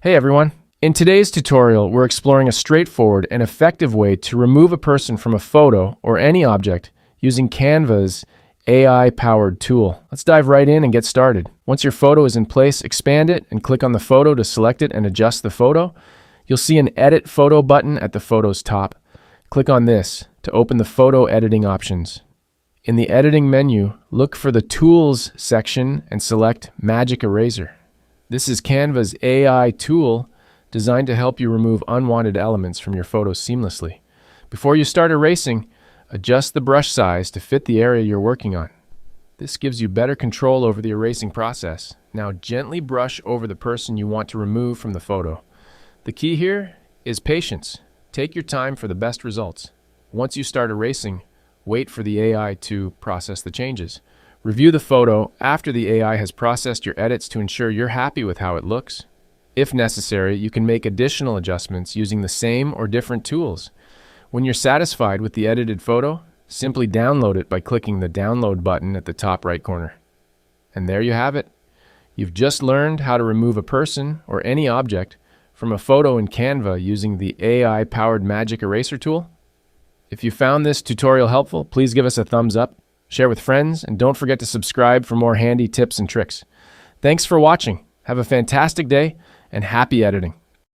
Hey everyone! In today's tutorial, we're exploring a straightforward and effective way to remove a person from a photo or any object using Canva's AI-powered tool. Let's dive right in and get started. Once your photo is in place, expand it and click on the photo to select it and adjust the photo. You'll see an Edit Photo button at the photo's top. Click on this to open the photo editing options. In the editing menu, look for the Tools section and select Magic Eraser. This is Canva's AI tool designed to help you remove unwanted elements from your photos seamlessly. Before you start erasing, adjust the brush size to fit the area you're working on. This gives you better control over the erasing process. Now gently brush over the person you want to remove from the photo. The key here is patience. Take your time for the best results. Once you start erasing, wait for the AI to process the changes. Review the photo after the AI has processed your edits to ensure you're happy with how it looks. If necessary, you can make additional adjustments using the same or different tools. When you're satisfied with the edited photo, simply download it by clicking the Download button at the top right corner. And there you have it. You've just learned how to remove a person or any object from a photo in Canva using the AI-powered Magic Eraser tool. If you found this tutorial helpful, please give us a thumbs up, share with friends, and don't forget to subscribe for more handy tips and tricks. Thanks for watching. Have a fantastic day and happy editing.